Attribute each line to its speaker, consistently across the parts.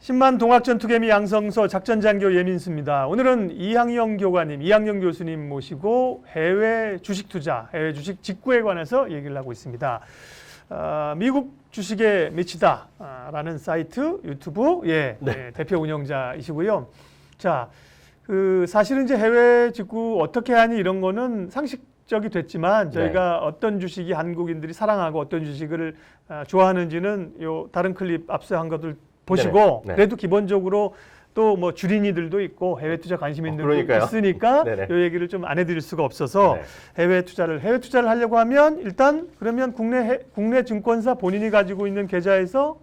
Speaker 1: 10만 동학전투개미 양성서 작전장교 예민수입니다. 오늘은 이항영 교관님, 이항영 교수님 모시고 해외 주식 투자, 해외 주식 직구에 관해서 얘기를 하고 있습니다. 미국 주식에 미치다라는 사이트, 유튜브 대표 운영자이시고요. 자, 사실은 이제 해외 직구 어떻게 하니 이런 거는 상식적이 됐지만 저희가 어떤 주식이 한국인들이 사랑하고 어떤 주식을 좋아하는지는 요 다른 클립 앞서 한 것들 보시고 그래도 기본적으로 또 뭐 주린이들도 있고 해외 투자 관심인들도 있으니까 이 얘기를 좀 안 해드릴 수가 없어서 해외 투자를 하려고 하면 일단 그러면 국내 증권사 본인이 가지고 있는 계좌에서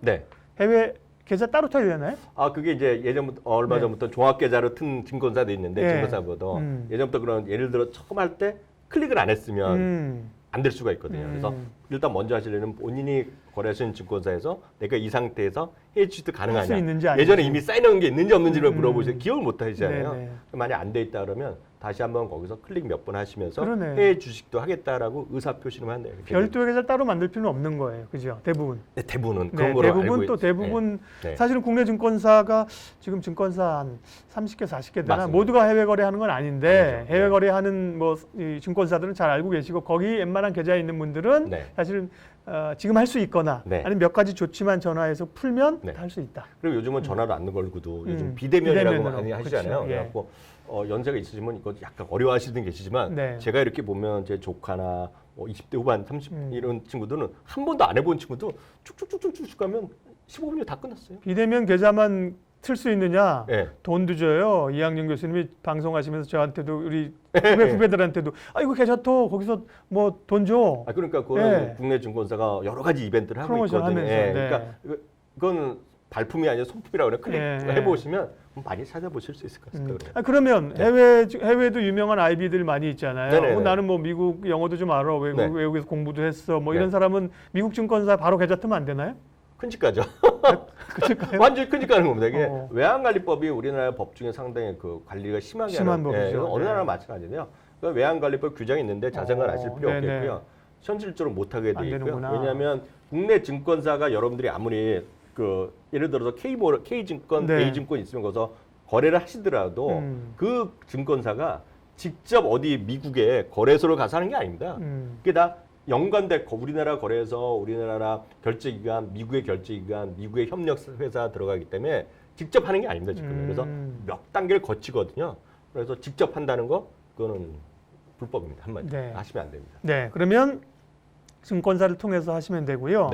Speaker 1: 해외 계좌 따로 타야 되나요?
Speaker 2: 그게 이제 예전부터 얼마 전부터 종합 계좌로 튼 증권사도 있는데 증권사보다 예전부터 그런 예를 들어 처음 할 때 클릭을 안 했으면 안 될 수가 있거든요. 그래서 일단 먼저 하시려면 본인이 거래하시는 증권사에서 내가 이 상태에서 해외 주식도 가능하냐. 예전에 이미 사인한 게 있는지 없는지를 물어보시면 기억을 못 하시잖아요. 만약 안 돼 있다 그러면 다시 한번 거기서 클릭 몇 번 하시면서 해외 주식도 하겠다라고 의사 표시를 하면 돼요.
Speaker 1: 별도의 계좌를 따로 만들 필요는 없는 거예요. 그죠? 대부분.
Speaker 2: 네, 대부분은 그런 거로 알고
Speaker 1: 대부분 사실은 국내 증권사가 지금 증권사 한 30개, 40개 되나
Speaker 2: 맞습니다.
Speaker 1: 모두가 해외 거래하는 건 아닌데 해외 거래하는 이 증권사들은 잘 알고 계시고 거기 웬만한 계좌에 있는 분들은 사실은 지금 할 수 있거나 아니면 몇 가지 좋지만 전화해서 풀면 할 수 있다.
Speaker 2: 그리고 요즘은 전화로 안 걸고도 요즘 비대면이라고 많이 하시잖아요. 그래갖고 연세가 있으시면 이거 약간 어려워하시는 계시지만 제가 이렇게 보면 제 조카나 20대 후반, 30 이런 친구들은 한 번도 안 해본 친구도 쭉쭉쭉쭉 가면 15분이면 다 끝났어요.
Speaker 1: 비대면 계좌만 틀 수 있느냐? 돈도 줘요. 이항영 교수님이 방송하시면서 저한테도 우리 후배들한테도 이거 계좌 터 거기서 뭐 돈 줘.
Speaker 2: 그러니까 그거는 국내 증권사가 여러 가지 이벤트를 하고 있거든요. 그러니까 그건 발품이 아니라 손품이라고 그래. 클릭 해보시면 많이 찾아보실 수 있을 것 같습니다.
Speaker 1: 그러면 해외도 유명한 IB들 많이 있잖아요. 나는 뭐 미국 영어도 좀 알아. 외국에서 공부도 했어. 뭐 이런 사람은 미국 증권사 바로 계좌 틀면 안 되나요?
Speaker 2: 큰집가죠. 완전히 큰집 가는 겁니다. 이게 외환관리법이 우리나라 법 중에 상당히 그 관리가 심한 법이죠. 어느 나라나 마찬가지인데요. 그러니까 외환관리법 규정이 있는데 자세한 아실 필요 없겠고요. 현실적으로 못하게 돼 있고요. 왜냐하면 국내 증권사가 여러분들이 아무리 예를 들어서 K증권, A증권 있으면 거기서 거래를 하시더라도 그 증권사가 직접 어디 미국에 거래소를 가서 하는 게 아닙니다. 그게 다 연관된 우리나라 거래소, 우리나라 결제기관, 미국의 결제기관, 미국의 협력회사 들어가기 때문에 직접 하는 게 아닙니다. 지금. 그래서 몇 단계를 거치거든요. 그래서 직접 한다는 거 그거는 불법입니다. 한마디로 하시면 안 됩니다.
Speaker 1: 그러면 증권사를 통해서 하시면 되고요.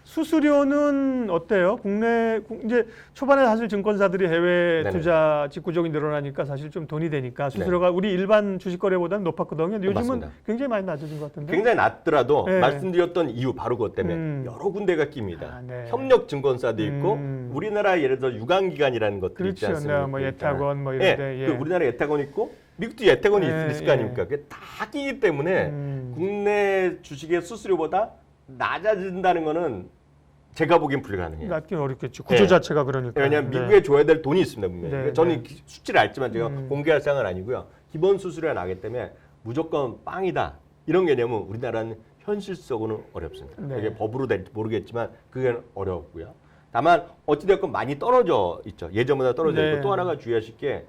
Speaker 1: 수수료는 어때요? 이제 초반에 사실 증권사들이 해외 투자 직구적이 늘어나니까 사실 좀 돈이 되니까 수수료가 우리 일반 주식 거래보다는 높았거든요. 근데 요즘은 굉장히 많이 낮아진 것 같은데.
Speaker 2: 굉장히 낮더라도 말씀드렸던 이유 바로 그것 때문에 여러 군데가 낍니다. 협력 증권사도 있고 우리나라 예를 들어 유관기관이라는 것들이 있지 않습니까?
Speaker 1: 뭐 예탁원 뭐 이런 데.
Speaker 2: 우리나라 예탁원 있고 미국도 예탁원이 있을 거 아닙니까? 그게 다 끼기 때문에 국내 주식의 수수료보다 낮아진다는 거는 제가 보기엔 불가능해요.
Speaker 1: 낮긴 어렵겠죠. 구조 자체가 그러니까.
Speaker 2: 왜냐하면 미국에 줘야 될 돈이 있습니다. 분명히. 저는 수치를 알지만 제가 공개할 사항은 아니고요. 기본 수수료가 나기 때문에 무조건 빵이다. 이런 개념은 우리나라는 현실적으로는 어렵습니다. 이게 법으로 될지 모르겠지만 그게 어렵고요. 다만 어찌됐건 많이 떨어져 있죠. 예전보다 떨어져 있고 또 하나가 주의하실 게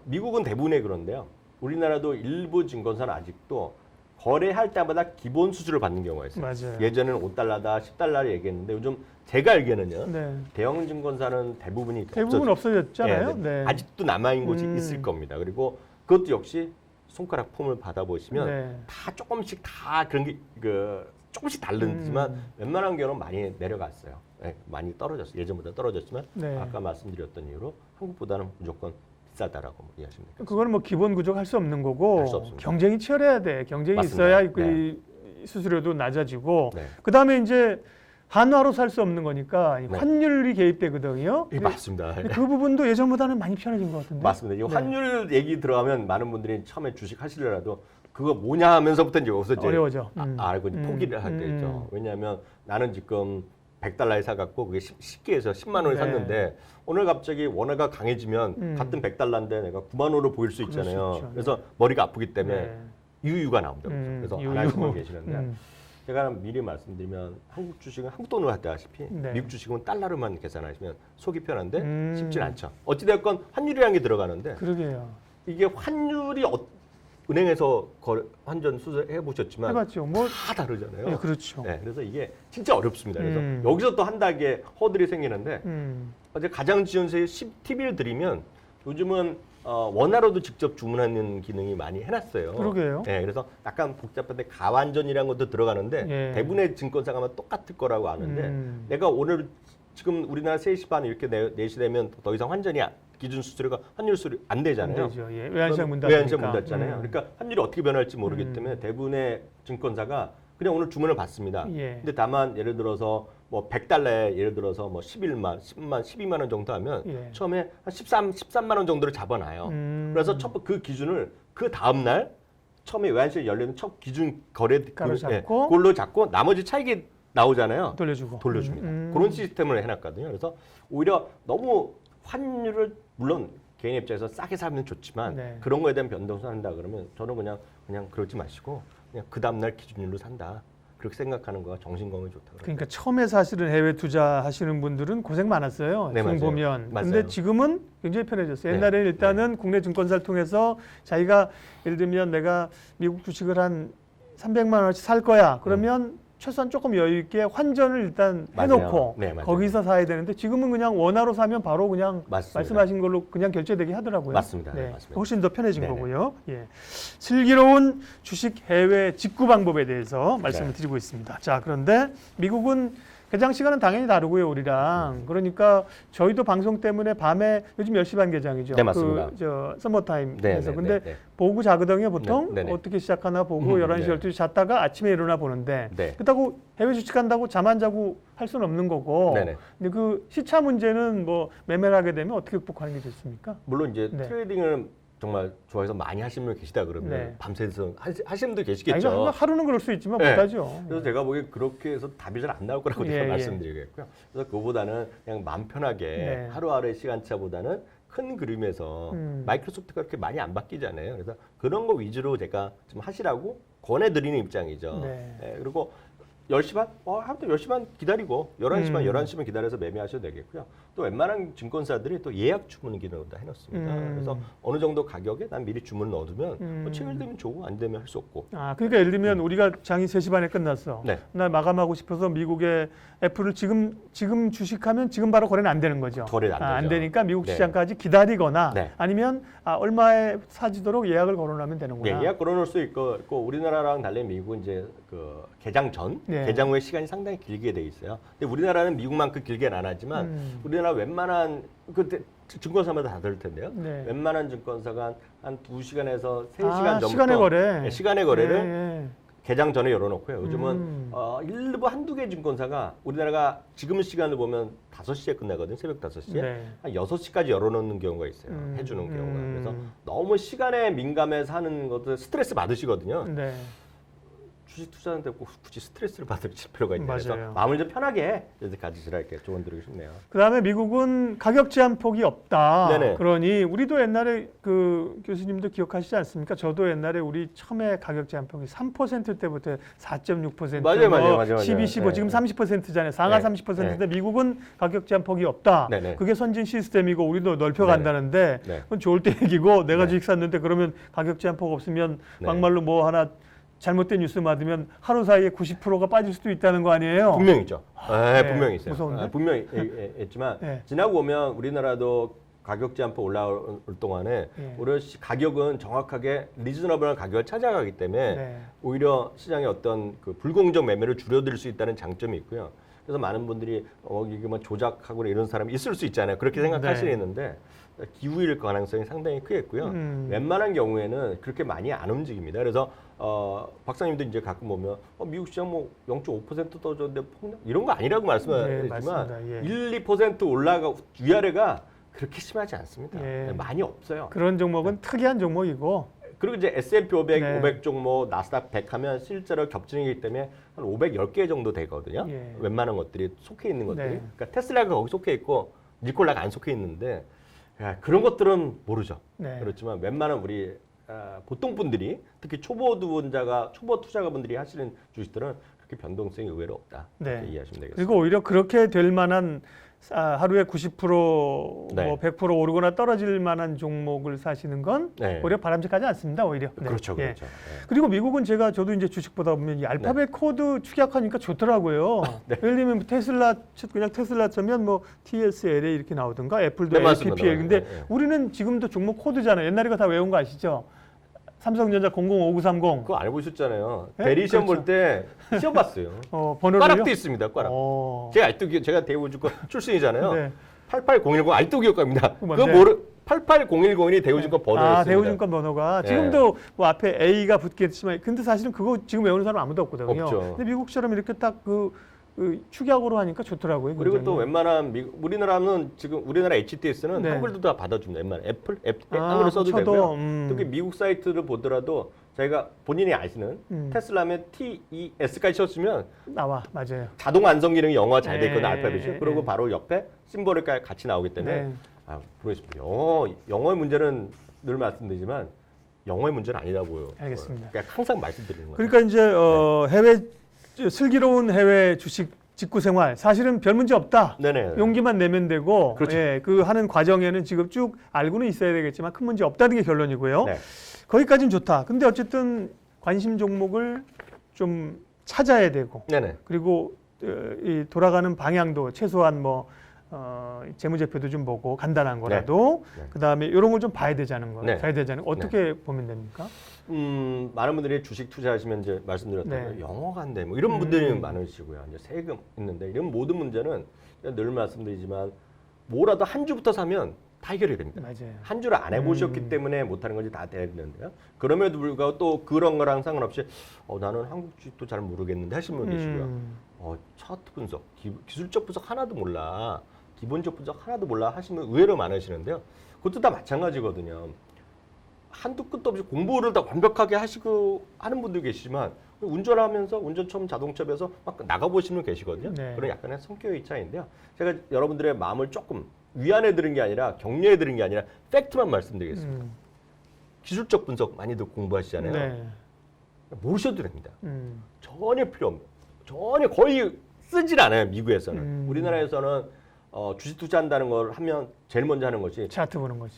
Speaker 2: 미국은 대부분의 그런데요. 우리나라도 일부 증권사는 아직도 거래할 때마다 기본 수수료를 받는 경우가 있어요.
Speaker 1: 맞아요.
Speaker 2: 예전에는 5달러다 10달러를 얘기했는데 요즘 제가 알기에는요. 대형 증권사는 대부분
Speaker 1: 없어졌잖아요.
Speaker 2: 아직도 남아있는 곳이 있을 겁니다. 그리고 그것도 역시 손가락 폼을 받아보시면 다 조금씩 다 그런 게 조금씩 다르지만 웬만한 경우는 많이 내려갔어요. 많이 떨어졌어요. 예전보다 떨어졌지만 아까 말씀드렸던 이유로 한국보다는 무조건 비싸다라고 이해하시면 됩니다.
Speaker 1: 그거는 뭐 기본 구조가 할 수 없는 거고
Speaker 2: 할 수 없습니다.
Speaker 1: 경쟁이 치열해야 돼. 경쟁이 있어야 그 수수료도 낮아지고 그다음에 이제 한화로 살 수 없는 거니까 환율이 개입되거든요.
Speaker 2: 맞습니다.
Speaker 1: 그 부분도 예전보다는 많이 편해진 것 같은데.
Speaker 2: 맞습니다. 이 환율 얘기 들어가면 많은 분들이 처음에 주식 하시려라도 그거 뭐냐 하면서부터 이제
Speaker 1: 어려워져.
Speaker 2: 알고 포기를 하게 되죠. 왜냐하면 나는 지금 100달러에 사갖고 그게 10개에서 10만 원에 샀는데 오늘 갑자기 원화가 강해지면 같은 100달러인데 내가 9만 원으로 보일 수 있잖아요. 그래서 머리가 아프기 때문에 유유가 나옵니다. 그래서 안 하시는 분 계시는데 제가 미리 말씀드리면 한국 주식은 한국 돈으로 하다시피
Speaker 1: 네.
Speaker 2: 미국 주식은 달러로만 계산하시면 속이 편한데 쉽진 않죠. 어찌됐건 환율이라는 게 들어가는데
Speaker 1: 그러게요.
Speaker 2: 이게 환율이 은행에서 환전 수수해 보셨지만
Speaker 1: 해봤죠. 뭐
Speaker 2: 다 다르잖아요.
Speaker 1: 네, 그렇죠.
Speaker 2: 네, 그래서 이게 진짜 어렵습니다. 그래서 여기서 또 한 단계 허들이 생기는데 어제 가장 지원세 팁을 드리면 요즘은 원화로도 직접 주문하는 기능이 많이 해놨어요.
Speaker 1: 그러게요.
Speaker 2: 네, 그래서 약간 복잡한데 가완전이라는 것도 들어가는데
Speaker 1: 예.
Speaker 2: 대부분의 증권사가 아마 똑같을 거라고 아는데 내가 오늘 지금 우리나라 3시 반 이렇게 4시 되면 더 이상 환전이 기준 수수료가 환율 수수료 안 되잖아요.
Speaker 1: 안 되죠. 예. 외환시장 문
Speaker 2: 외환시장 문
Speaker 1: 닫으니까.
Speaker 2: 닫잖아요. 그러니까 환율이 어떻게 변할지 모르기 때문에 대부분의 증권사가 그냥 오늘 주문을 받습니다.
Speaker 1: 예.
Speaker 2: 근데 다만 예를 들어서 뭐 100달러에 예를 들어서 뭐 11만, 10만, 12만 원 정도 하면
Speaker 1: 예.
Speaker 2: 처음에 한 13만 원 정도를 잡아놔요. 그래서 그 기준을 그 다음 날 처음에 외환시장 열리는 첫 기준 거래
Speaker 1: 잡고
Speaker 2: 그걸로 잡고 나머지 차익이 나오잖아요.
Speaker 1: 돌려줍니다.
Speaker 2: 그런 시스템을 해놨거든요. 그래서 오히려 너무 환율을 물론 개인 입장에서 싸게 사면 좋지만
Speaker 1: 네.
Speaker 2: 그런 거에 대한 변동성 한다 그러면 저는 그냥 그러지 마시고 그냥 그 다음 날 기준율로 산다. 그렇게 생각하는 거가 정신건강에 좋다.
Speaker 1: 그러니까 처음에 사실은 해외 투자하시는 분들은 고생 많았어요.
Speaker 2: 네,
Speaker 1: 지금
Speaker 2: 맞아요.
Speaker 1: 보면.
Speaker 2: 맞아요.
Speaker 1: 근데 지금은 굉장히 편해졌어요.
Speaker 2: 네.
Speaker 1: 옛날에는 일단은 국내 증권사를 통해서 자기가 예를 들면 내가 미국 주식을 한 300만 원어치 살 거야. 그러면 최소한 조금 여유 있게 환전을 일단 해놓고
Speaker 2: 네, 맞아요.
Speaker 1: 거기서 사야 되는데 지금은 그냥 원화로 사면 바로 그냥
Speaker 2: 맞습니다.
Speaker 1: 말씀하신 걸로 그냥 결제되게 하더라고요.
Speaker 2: 맞습니다.
Speaker 1: 네,
Speaker 2: 맞습니다.
Speaker 1: 훨씬 더 편해진
Speaker 2: 네네.
Speaker 1: 거고요. 예. 슬기로운 주식 해외 직구 방법에 대해서 말씀을
Speaker 2: 네.
Speaker 1: 드리고 있습니다. 자, 그런데 미국은 개장 시간은 당연히 다르고요, 우리랑. 그러니까 저희도 방송 때문에 밤에 요즘 10시 반 개장이죠.
Speaker 2: 네, 맞습니다.
Speaker 1: 저 서머타임에서.
Speaker 2: 네, 네,
Speaker 1: 근데
Speaker 2: 네, 네.
Speaker 1: 보고 자거든요, 보통.
Speaker 2: 네, 네, 네.
Speaker 1: 어떻게 시작하나 보고 11시,
Speaker 2: 네.
Speaker 1: 12시 잤다가 아침에 일어나 보는데
Speaker 2: 네.
Speaker 1: 그렇다고 해외 주식한다고 잠 안 자고 할 수는 없는 거고.
Speaker 2: 네, 네.
Speaker 1: 근데 그 시차 문제는 뭐 매매를 하게 되면 어떻게 극복하는 게 좋습니까?
Speaker 2: 물론 이제
Speaker 1: 네.
Speaker 2: 트레이딩을 정말 좋아해서 많이 하시는 분 계시다 그러면
Speaker 1: 네.
Speaker 2: 밤새서 하시는 분도
Speaker 1: 아니,
Speaker 2: 계시겠죠.
Speaker 1: 하루는 그럴 수 있지만
Speaker 2: 네.
Speaker 1: 못하죠.
Speaker 2: 그래서 제가 보기에 그렇게 해서 답이 잘 안 나올 거라고
Speaker 1: 예,
Speaker 2: 제가
Speaker 1: 예.
Speaker 2: 말씀드리겠고요. 그래서 그거보다는 그냥 마음 편하게
Speaker 1: 네.
Speaker 2: 하루하루의 시간차보다는 큰 그림에서 마이크로소프트가 그렇게 많이 안 바뀌잖아요. 그래서 그런 거 위주로 제가 좀 하시라고 권해드리는 입장이죠.
Speaker 1: 네.
Speaker 2: 예, 그리고 10시 반? 아무튼 10시 반 기다리고 11시 반, 11시면 기다려서 매매하셔도 되겠고요. 또 웬만한 증권사들이 또 예약 주문 기능을 다 해놓습니다. 그래서 어느 정도 가격에 난 미리 주문을 넣어두면 뭐 체결되면 좋고 안 되면 할 수 없고.
Speaker 1: 아, 그러니까 예를 들면 우리가 장이 3시 반에 끝났어.
Speaker 2: 네.
Speaker 1: 나 마감하고 싶어서 미국의 애플을 지금 주식하면 지금 바로 거래는 안 되는 거죠.
Speaker 2: 거래는 안
Speaker 1: 안
Speaker 2: 되죠.
Speaker 1: 되니까 미국
Speaker 2: 네.
Speaker 1: 시장까지 기다리거나
Speaker 2: 네.
Speaker 1: 아니면 얼마에 사지도록 예약을 걸어놓으면 되는구나.
Speaker 2: 예, 예약 걸어놓을 수 있고 우리나라랑 달리 미국은 이제 그 개장 전,
Speaker 1: 네.
Speaker 2: 개장 후에 시간이 상당히 길게 돼 있어요. 근데 우리나라는 미국만큼 길게는 안 하지만 우리나라 웬만한 그 증권사마다 다 다를 텐데요.
Speaker 1: 네.
Speaker 2: 웬만한 증권사가 한 2시간에서 3시간 전부터
Speaker 1: 시간의 거래.
Speaker 2: 네, 시간의 거래를
Speaker 1: 예, 예.
Speaker 2: 개장 전에 열어놓고요. 요즘은 일부 한두 개 증권사가 우리나라가 지금 시간을 보면 5시에 끝나거든요. 새벽 5시에.
Speaker 1: 네.
Speaker 2: 한 6시까지 열어놓는 경우가 있어요. 해주는 경우가. 그래서 너무 시간에 민감해서 하는 것도 스트레스 받으시거든요.
Speaker 1: 네.
Speaker 2: 주식 투자하는데 꼭 굳이 스트레스를 받을 필요가 있냐. 그래서
Speaker 1: 맞아요.
Speaker 2: 마음을 좀 편하게 가지시라 이렇게 조언 드리고 싶네요.
Speaker 1: 그다음에 미국은 가격 제한 폭이 없다.
Speaker 2: 네네.
Speaker 1: 그러니 우리도 옛날에 그 교수님도 기억하시지 않습니까? 저도 옛날에 우리 처음에 가격 제한 폭이 3%대부터 4.6%,
Speaker 2: 맞아요.
Speaker 1: 12, 15
Speaker 2: 네.
Speaker 1: 지금 30%잖아요. 상하
Speaker 2: 네.
Speaker 1: 30%인데 미국은 가격 제한 폭이 없다.
Speaker 2: 네네.
Speaker 1: 그게 선진 시스템이고 우리도 넓혀간다는데
Speaker 2: 네.
Speaker 1: 그건 좋을 때 얘기고 내가
Speaker 2: 네.
Speaker 1: 주식 샀는데 그러면 가격 제한 폭 없으면
Speaker 2: 네.
Speaker 1: 막말로 뭐 하나 잘못된 뉴스 받으면 하루 사이에 90%가 빠질 수도 있다는 거 아니에요?
Speaker 2: 분명히 있죠.
Speaker 1: 네.
Speaker 2: 분명히 있어요.
Speaker 1: 무서운데?
Speaker 2: 분명히 있지만
Speaker 1: 네.
Speaker 2: 지나고 보면 우리나라도 가격 제한폭 올라올 동안에
Speaker 1: 네.
Speaker 2: 오히려 가격은 정확하게 리즈너블한 가격을 찾아가기 때문에
Speaker 1: 네.
Speaker 2: 오히려 시장의 어떤 그 불공정 매매를 줄여들 수 있다는 장점이 있고요. 그래서 많은 분들이 이게 뭐 조작하고 이런 사람이 있을 수 있잖아요. 그렇게 생각하시는데 기우일 가능성이 상당히 크겠고요. 웬만한 경우에는 그렇게 많이 안 움직입니다. 그래서 박사님도 이제 가끔 보면 미국 시장 뭐 0.5% 떨어졌는데 폭락 이런 거 아니라고 말씀하시지만
Speaker 1: 맞습니다. 예.
Speaker 2: 1, 2% 올라가 위아래가 그렇게 심하지 않습니다.
Speaker 1: 예.
Speaker 2: 많이 없어요.
Speaker 1: 그런 종목은 특이한 종목이고
Speaker 2: 그리고 이제 S&P 500,
Speaker 1: 네.
Speaker 2: 500 종목, 나스닥 100 하면 실제로 겹치기 때문에 한 510개 정도 되거든요.
Speaker 1: 예.
Speaker 2: 웬만한 것들이 속해 있는 것들이.
Speaker 1: 네.
Speaker 2: 그러니까 테슬라가 거기 속해 있고 니콜라가 안 속해 있는데 그런 것들은 모르죠.
Speaker 1: 네.
Speaker 2: 그렇지만 웬만한 우리 보통 분들이 특히 초보 투자가분들이 하시는 주식들은 그렇게 변동성이 의외로 없다.
Speaker 1: 네.
Speaker 2: 이렇게 이해하시면 되겠습니다.
Speaker 1: 그리고 오히려 그렇게 될 만한 하루에 90%
Speaker 2: 네.
Speaker 1: 뭐 100% 오르거나 떨어질 만한 종목을 사시는 건
Speaker 2: 네.
Speaker 1: 오히려 바람직하지 않습니다. 오히려. 네.
Speaker 2: 그렇죠,
Speaker 1: 예.
Speaker 2: 그렇죠. 네.
Speaker 1: 그리고 미국은 저도 이제 주식 보다 보면 이 알파벳 코드 축약하니까 좋더라고요.
Speaker 2: 네.
Speaker 1: 예를 들면 그냥 테슬라 쳐면 뭐 TSLA 이렇게 나오든가 애플도
Speaker 2: 네, 맞습니다.
Speaker 1: LPPL. 근데
Speaker 2: 네, 네.
Speaker 1: 우리는 지금도 종목 코드잖아요. 옛날에 거 다 외운 거 아시죠? 삼성전자 005930.
Speaker 2: 그거 안 해보셨잖아요.
Speaker 1: 네?
Speaker 2: 대리 시험
Speaker 1: 그렇죠.
Speaker 2: 볼 때 시험 봤어요.
Speaker 1: 번호를요?
Speaker 2: 꽈락도 있습니다. 꽈락. 제가 아직도 제가 대우증권 출신이잖아요.
Speaker 1: 네.
Speaker 2: 88010 아직도 기억합니다.
Speaker 1: 그거
Speaker 2: 그거
Speaker 1: 뭔데?
Speaker 2: 88010이 대우증권 번호였습니다.
Speaker 1: 대우증권 번호가
Speaker 2: 네.
Speaker 1: 지금도 뭐 앞에 A가 붙겠지만 근데 사실은 그거 지금 외우는 사람 아무도 없거든요.
Speaker 2: 없죠.
Speaker 1: 근데 미국처럼 이렇게 딱 그 축약으로 하니까 좋더라고요.
Speaker 2: 그리고
Speaker 1: 굉장히.
Speaker 2: 또 웬만한 우리나라는 지금 우리나라 HTS는
Speaker 1: 네.
Speaker 2: 한글도 다 받아줍니다. 웬만한 한글을 써도
Speaker 1: 쳐도,
Speaker 2: 되고요. 특히 미국 사이트를 보더라도 저희가 본인이 아시는 테슬라면 TES까지 쳤으면
Speaker 1: 나와 맞아요.
Speaker 2: 자동 완성 기능이 영어가 잘 돼 있거든요.
Speaker 1: 네.
Speaker 2: 알파벳이. 그리고 바로 옆에 심볼이 같이 나오기 때문에
Speaker 1: 네.
Speaker 2: 모르겠습니다. 영어의 문제는 늘 말씀드리지만 영어의 문제는 아니라고요.
Speaker 1: 알겠습니다.
Speaker 2: 그러니까 항상 말씀드리는 거예요.
Speaker 1: 그러니까 이제 해외 슬기로운 해외 주식 직구 생활 사실은 별 문제 없다.
Speaker 2: 네네.
Speaker 1: 용기만 내면 되고
Speaker 2: 그렇죠.
Speaker 1: 예, 그 하는 과정에는 지금 쭉 알고는 있어야 되겠지만 큰 문제 없다는 게 결론이고요.
Speaker 2: 네.
Speaker 1: 거기까지는 좋다. 근데 어쨌든 관심 종목을 좀 찾아야 되고
Speaker 2: 네네.
Speaker 1: 그리고 이 돌아가는 방향도 최소한 뭐 재무제표도 좀 보고 간단한 거라도
Speaker 2: 네.
Speaker 1: 그다음에 이런 걸 좀 봐야 되자는 거.
Speaker 2: 네.
Speaker 1: 봐야 되자는 거. 어떻게 보면 됩니까?
Speaker 2: 많은 분들이 주식 투자하시면 이제 말씀드렸던
Speaker 1: 네.
Speaker 2: 영어가 안 돼. 뭐 이런 분들이 많으시고요. 이제 세금 있는데 이런 모든 문제는 늘 말씀드리지만 뭐라도 한 주부터 사면 다 해결이 됩니다.
Speaker 1: 맞아요.
Speaker 2: 한 주를 안 해보셨기 때문에 못하는 건지 다 되는데요. 그럼에도 불구하고 또 그런 거랑 상관없이 나는 한국 주식도 잘 모르겠는데 하시는 분 계시고요. 차트 분석, 기술적 분석 하나도 몰라. 기본적 분석 하나도 몰라 하시면 의외로 많으시는데요. 그것도 다 마찬가지거든요. 한도 끝도 없이 공부를 다 완벽하게 하시고 하는 분도 계시지만 운전하면서 운전 처음 자동차에서 막 나가보시는 분 계시거든요.
Speaker 1: 네.
Speaker 2: 그런 약간의 성격의 차이인데요. 제가 여러분들의 마음을 조금 위안해 드린 게 아니라 격려해 드린 게 아니라 팩트만 말씀드리겠습니다. 기술적 분석 많이들 공부하시잖아요.
Speaker 1: 네.
Speaker 2: 모르셔도 됩니다. 전혀 필요 없는 전혀 거의 쓰질 않아요. 미국에서는. 우리나라에서는 주식 투자한다는 걸 하면 제일 먼저 하는 것이
Speaker 1: 차트 보는 거지.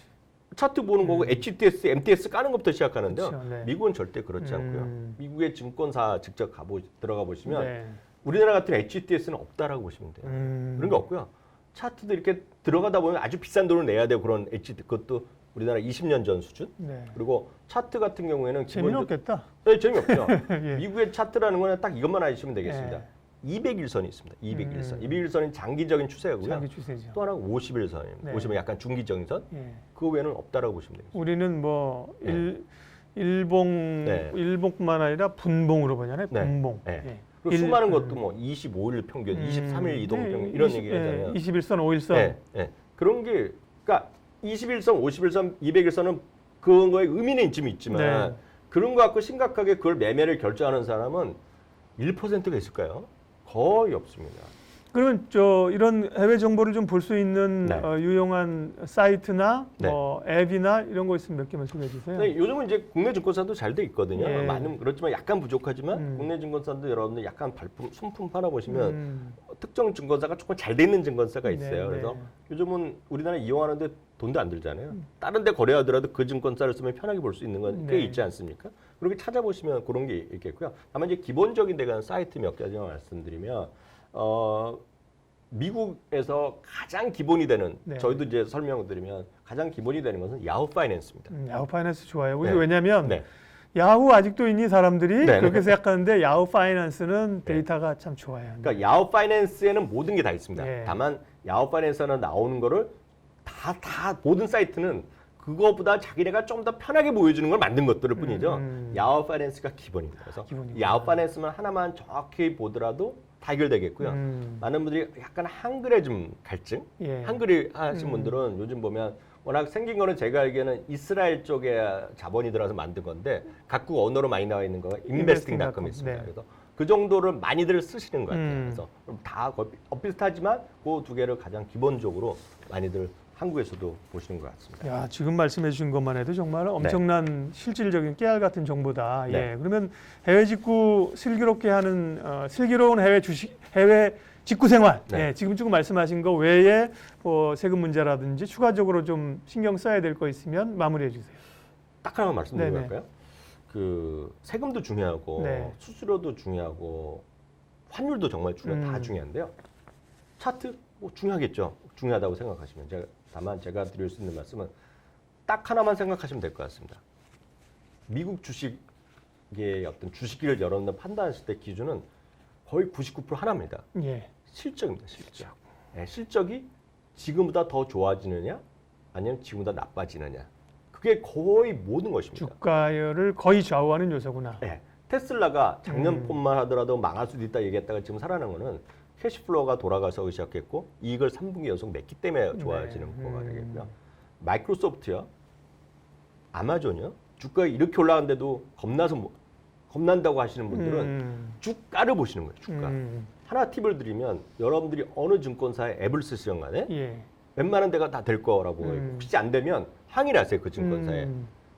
Speaker 2: 차트 보는 거고 HTS, MTS 까는 것부터 시작하는데요.
Speaker 1: 그렇죠, 네.
Speaker 2: 미국은 절대 그렇지 않고요. 미국의 증권사 직접 들어가 보시면
Speaker 1: 네.
Speaker 2: 우리나라 같은 HTS는 없다라고 보시면 돼요. 그런 게 없고요. 차트도 이렇게 들어가다 보면 아주 비싼 돈을 내야 되고 그런 HT 그것도 우리나라 20년 전 수준.
Speaker 1: 네.
Speaker 2: 그리고 차트 같은 경우에는
Speaker 1: 재미는 없겠다.
Speaker 2: 네, 재미없죠.
Speaker 1: 예.
Speaker 2: 미국의 차트라는 거는 딱 이것만 아시면 되겠습니다.
Speaker 1: 예.
Speaker 2: 200일선이 있습니다. 200일선. 200일선은 장기적인 추세고요.
Speaker 1: 장기 추세죠.
Speaker 2: 또 하나가 50일선입니다.
Speaker 1: 네.
Speaker 2: 50은 약간 중기적인 선.
Speaker 1: 예.
Speaker 2: 그 외에는 없다라고 보시면 되겠습니다.
Speaker 1: 우리는 뭐
Speaker 2: 네. 네.
Speaker 1: 일봉만 아니라 분봉으로 보잖아요.
Speaker 2: 네.
Speaker 1: 분봉.
Speaker 2: 네.
Speaker 1: 예.
Speaker 2: 그리고 수많은 것도 뭐 25일 평균, 23일 이동 평균 이런 얘기 하잖아요.
Speaker 1: 21선, 5일선.
Speaker 2: 네, 네. 그런 게 그러니까 21선, 50일선, 200일선은 그런 거에 의미는 좀 있지만
Speaker 1: 네.
Speaker 2: 그런 거 갖고 심각하게 그걸 매매를 결정하는 사람은 1%가 있을까요? 거의 없습니다.
Speaker 1: 그러면 이런 해외 정보를 좀 볼 수 있는
Speaker 2: 네.
Speaker 1: 유용한 사이트나
Speaker 2: 네.
Speaker 1: 뭐 앱이나 이런 거 있으면 몇 개만 소개해 주세요.
Speaker 2: 네, 요즘은 이제 국내 증권사도 잘 돼 있거든요.
Speaker 1: 예.
Speaker 2: 많은 그렇지만 약간 부족하지만 국내 증권사도 여러분들 약간 순품 팔아 보시면 특정 증권사가 조금 잘 돼 있는 증권사가 있어요.
Speaker 1: 네,
Speaker 2: 그래서
Speaker 1: 네.
Speaker 2: 요즘은 우리나라 이용하는데 돈도 안 들잖아요. 다른 데 거래하더라도 그 증권사를 쓰면 편하게 볼 수 있는 건 꽤
Speaker 1: 네.
Speaker 2: 있지 않습니까? 그렇게 찾아보시면 그런 게 있겠고요. 다만 이제 기본적인 데 가는 사이트 몇 가지만 말씀드리면 미국에서 가장 기본이 되는
Speaker 1: 네.
Speaker 2: 저희도 이제 설명드리면 가장 기본이 되는 것은 야후 파이낸스입니다.
Speaker 1: 야후 파이낸스 좋아요.
Speaker 2: 네.
Speaker 1: 왜냐하면
Speaker 2: 네.
Speaker 1: 야후 아직도 있니 사람들이
Speaker 2: 네.
Speaker 1: 그렇게 생각하는데 야후 파이낸스는 데이터가 참 좋아요.
Speaker 2: 그러니까 야후 파이낸스에는 모든 게 다 있습니다.
Speaker 1: 네.
Speaker 2: 다만 야후 파이낸스는 나오는 거를 다 모든 사이트는 그거보다 자기네가 좀 더 편하게 보여주는 걸 만든 것들일 뿐이죠. 야후 파이낸스가 기본입니다. 그래서
Speaker 1: 기본이구나.
Speaker 2: 야후 파이낸스만 하나만 정확히 보더라도 다 해결되겠고요. 많은 분들이 약간 한글에 좀 갈증?
Speaker 1: 예.
Speaker 2: 한글이 하신 분들은 요즘 보면 워낙 생긴 거는 제가 알기에는 이스라엘 쪽에 자본이 들어서 만든 건데 각국 언어로 많이 나와 있는 거가 investing.com 있습니다.
Speaker 1: 네.
Speaker 2: 그래서 그 정도를 많이들 쓰시는 것 같아요. 그래서 다 비슷하지만 그 두 개를 가장 기본적으로 많이들 한국에서도 보시는 것 같습니다.
Speaker 1: 야, 지금 말씀해 주신 것만 해도 정말 엄청난 실질적인 깨알 같은 정보다.
Speaker 2: 네.
Speaker 1: 예. 그러면 해외 직구 슬기롭게 하는 슬기로운 해외 직구 생활.
Speaker 2: 네.
Speaker 1: 예. 지금 쭉 말씀하신 거 외에 뭐 세금 문제라든지 추가적으로 좀 신경 써야 될 거 있으면 마무리해 주세요.
Speaker 2: 딱 하나만 말씀드리고
Speaker 1: 네네.
Speaker 2: 갈까요? 그 세금도 중요하고
Speaker 1: 네.
Speaker 2: 수수료도 중요하고 환율도 정말 다 중요한데요. 차트 뭐 중요하겠죠. 중요하다고 생각하시면 다만 제가 드릴 수 있는 말씀은 딱 하나만 생각하시면 될 것 같습니다. 미국 주식의 어떤 주식을 여러분들 판단하실 때 기준은 거의 99% 하나입니다.
Speaker 1: 예.
Speaker 2: 실적입니다. 실적. 네, 실적이 지금보다 더 좋아지느냐 아니면 지금보다 나빠지느냐. 그게 거의 모든 것입니다.
Speaker 1: 주가를 거의 좌우하는 요소구나.
Speaker 2: 네, 테슬라가 작년 폰만 하더라도 망할 수도 있다 얘기했다가 지금 살아난 거는 캐시플로우가 돌아가서 시작했고 이익을 3분기 연속 냈기 때문에 좋아지는 거가 되겠고요. 마이크로소프트요, 아마존이요, 주가가 이렇게 올라가는데도 겁난다고 하시는 분들은 주가를 보시는 거예요. 주가. 하나 팁을 드리면 여러분들이 어느 증권사의 앱을 쓰시건 간에
Speaker 1: 예.
Speaker 2: 웬만한 데가 다 될 거라고 혹시 안 되면 항의를 하세요. 그 증권사에.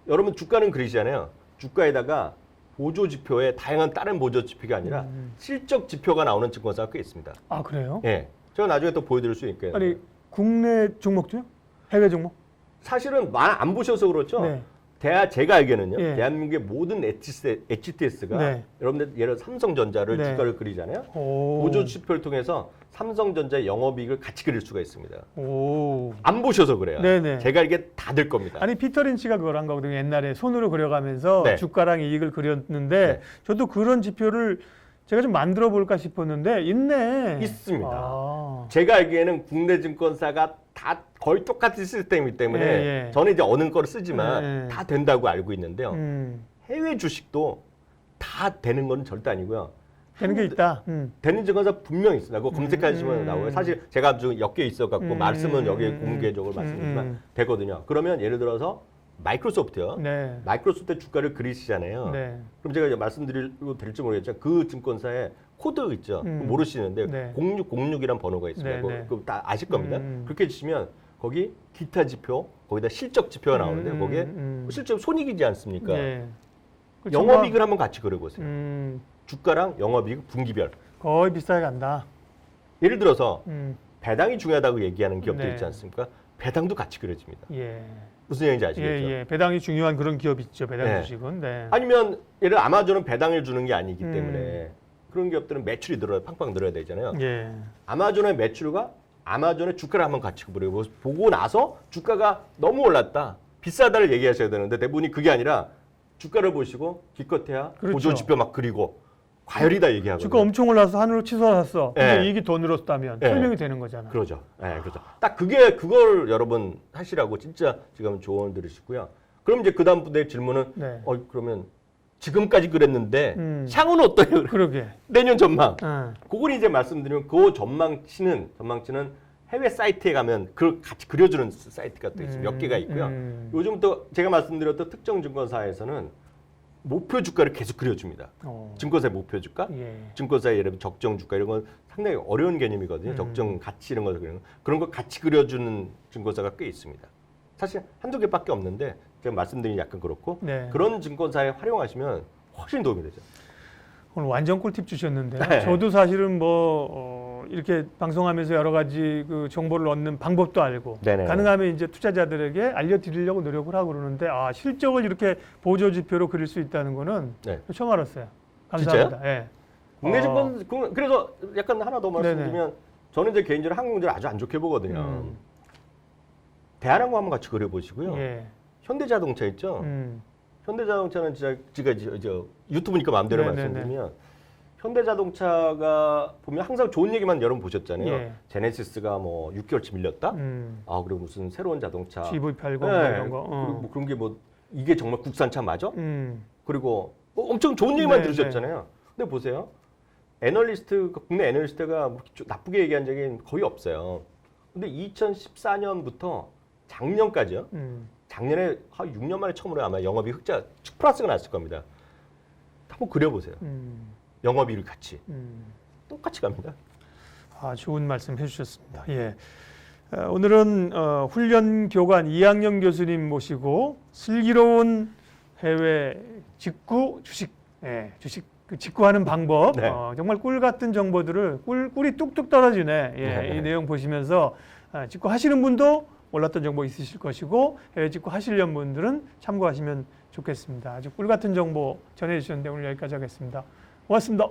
Speaker 2: 여러분 주가는 그러시잖아요. 주가에다가 보조 지표에 다양한 다른 보조 지표가 아니라 실적 지표가 나오는 증권사가 꽤 있습니다.
Speaker 1: 아, 그래요?
Speaker 2: 예. 제가 나중에 또 보여드릴 수 있게요.
Speaker 1: 아니, 국내 종목도요? 해외 종목?
Speaker 2: 사실은 안 보셔서 그렇죠.
Speaker 1: 네.
Speaker 2: 제가 알기에는요.
Speaker 1: 예.
Speaker 2: 대한민국의 모든 HTS가
Speaker 1: 네.
Speaker 2: 여러분들 예를 들어 삼성전자를
Speaker 1: 네.
Speaker 2: 주가를 그리잖아요.
Speaker 1: 오.
Speaker 2: 보조 지표를 통해서 삼성전자의 영업이익을 같이 그릴 수가 있습니다.
Speaker 1: 오.
Speaker 2: 안 보셔서 그래요.
Speaker 1: 네네.
Speaker 2: 제가 이게 다 될 겁니다.
Speaker 1: 아니, 피터 린치가 그걸 한 거거든요. 옛날에 손으로 그려가면서
Speaker 2: 네.
Speaker 1: 주가랑 이익을 그렸는데
Speaker 2: 네.
Speaker 1: 저도 그런 지표를 제가 좀 만들어 볼까 싶었는데 있네.
Speaker 2: 있습니다.
Speaker 1: 아.
Speaker 2: 제가 알기에는 국내 증권사가 다 거의 똑같은 시스템이기 때문에
Speaker 1: 예, 예.
Speaker 2: 저는 이제 어느 거를 쓰지만
Speaker 1: 예, 예.
Speaker 2: 다 된다고 알고 있는데요.
Speaker 1: 음.
Speaker 2: 해외 주식도 다 되는 건 절대 아니고요.
Speaker 1: 되는 게 있다.
Speaker 2: 되는 증권사 분명히 있습니다. 그거 검색하시면 나오고요. 사실 제가 좀 엮여 있어갖고 말씀은 여기 공개적으로 말씀드리지만 되거든요. 그러면 예를 들어서 마이크로소프트요.
Speaker 1: 네.
Speaker 2: 마이크로소프트 주가를 그리시잖아요.
Speaker 1: 네.
Speaker 2: 그럼 제가 이제 말씀드리고 될지 모르겠지만 그 증권사에 코드 있죠. 그거 모르시는데
Speaker 1: 네.
Speaker 2: 0606이란 번호가 있습니다.
Speaker 1: 네,
Speaker 2: 그거,
Speaker 1: 네.
Speaker 2: 그거 다 아실 겁니다. 그렇게 치시면 거기 기타 지표, 거기다 실적 지표가 나오는데 거기에 실제 손익이지 않습니까?
Speaker 1: 네. 그렇죠.
Speaker 2: 영업이익을 한번 같이 그려보세요.
Speaker 1: 음,
Speaker 2: 주가랑 영업이익 분기별.
Speaker 1: 거의 비슷하게 간다.
Speaker 2: 예를 들어서
Speaker 1: 음,
Speaker 2: 배당이 중요하다고 얘기하는 기업들
Speaker 1: 네.
Speaker 2: 있지 않습니까? 배당도 같이 그려집니다.
Speaker 1: 예.
Speaker 2: 무슨 얘기인지
Speaker 1: 예,
Speaker 2: 아시겠죠?
Speaker 1: 예. 배당이 중요한 그런 기업 있죠. 배당
Speaker 2: 네.
Speaker 1: 주식은. 네.
Speaker 2: 아니면 예를 들어 아마존은 배당을 주는 게 아니기 때문에 그런 기업들은 매출이 늘어요. 팡팡 늘어야 되잖아요.
Speaker 1: 예.
Speaker 2: 아마존의 매출과 아마존의 주가를 한번 같이 보고 나서 주가가 너무 올랐다. 비싸다를 얘기하셔야 되는데 대부분이 그게 아니라 주가를 보시고 기껏해야
Speaker 1: 그렇죠.
Speaker 2: 보조 지표 막 그리고 과열이다 얘기하거든요.
Speaker 1: 주가 엄청 올라서 한으로 치솟았어. 근데
Speaker 2: 네.
Speaker 1: 이익이 더 늘었다면
Speaker 2: 네.
Speaker 1: 설명이 되는 거잖아.
Speaker 2: 그러죠. 네, 그렇죠. 딱 그걸 여러분 하시라고 진짜 지금 조언 드리시고요. 그럼 이제 그 다음 분의 질문은
Speaker 1: 네.
Speaker 2: 그러면 지금까지 그랬는데 향후는 어떠해요?
Speaker 1: 그러게.
Speaker 2: 내년 전망.
Speaker 1: 어.
Speaker 2: 그걸 이제 말씀드리면 그 전망치는 해외 사이트에 가면 그걸 같이 그려주는 사이트가 또 있어요. 몇 개가 있고요. 요즘 또 제가 말씀드렸던 특정 증권사에서는 목표 주가를 계속 그려줍니다. 증권사의 목표 주가,
Speaker 1: 예.
Speaker 2: 증권사의 예를 들면 적정 주가 이런 건 상당히 어려운 개념이거든요. 적정 가치 이런 거 그런 거 같이 그려주는 증권사가 꽤 있습니다. 사실 한두 개밖에 없는데 제가 말씀드린 약간 그렇고
Speaker 1: 네.
Speaker 2: 그런 증권사에 활용하시면 훨씬 도움이 되죠.
Speaker 1: 오늘 완전 꿀팁 주셨는데
Speaker 2: 네.
Speaker 1: 저도 사실은 이렇게 방송하면서 여러 가지 그 정보를 얻는 방법도 알고
Speaker 2: 네네.
Speaker 1: 가능하면 이제 투자자들에게 알려드리려고 노력을 하고 그러는데 실적을 이렇게 보조 지표로 그릴 수 있다는 거는
Speaker 2: 네.
Speaker 1: 처음 알았어요. 감사합니다. 예.
Speaker 2: 국내 증권 그래서 약간 하나 더 말씀드리면 저는 이제 개인적으로 항공주를 아주 안 좋게 보거든요. 대한항공 한번 같이 그려보시고요.
Speaker 1: 예.
Speaker 2: 현대자동차 있죠. 현대자동차는 제가 유튜브니까 마음대로
Speaker 1: 네네네.
Speaker 2: 말씀드리면 현대자동차가 보면 항상 좋은 얘기만 여러분 보셨잖아요.
Speaker 1: 예.
Speaker 2: 제네시스가 뭐 6개월치 밀렸다. 그리고 무슨 새로운 자동차.
Speaker 1: GV80
Speaker 2: 네.
Speaker 1: 이런 거.
Speaker 2: 그리고 뭐 그런 게 뭐 이게 정말 국산차 맞아? 그리고 엄청 좋은 얘기만
Speaker 1: 네,
Speaker 2: 들으셨잖아요. 근데 보세요. 국내 애널리스트가 뭐 나쁘게 얘기한 적이 거의 없어요. 근데 2014년부터 작년까지요. 작년에 한 6년 만에 처음으로 아마 영업이 흑자 플러스가 났을 겁니다. 한번 그려보세요. 영업이익을 같이. 똑같이 갑니다.
Speaker 1: 좋은 말씀 해주셨습니다. 예. 오늘은 훈련 교관 이학영 교수님 모시고 슬기로운 해외 직구 주식, 주식 직구하는 방법,
Speaker 2: 네.
Speaker 1: 정말 꿀 같은 정보들을 꿀이 뚝뚝 떨어지네. 이 내용 보시면서 직구하시는 분도 몰랐던 정보 있으실 것이고 해외 직구하시려는 분들은 참고하시면 좋겠습니다. 아주 꿀 같은 정보 전해주셨는데 오늘 여기까지 하겠습니다. 고맙습니다.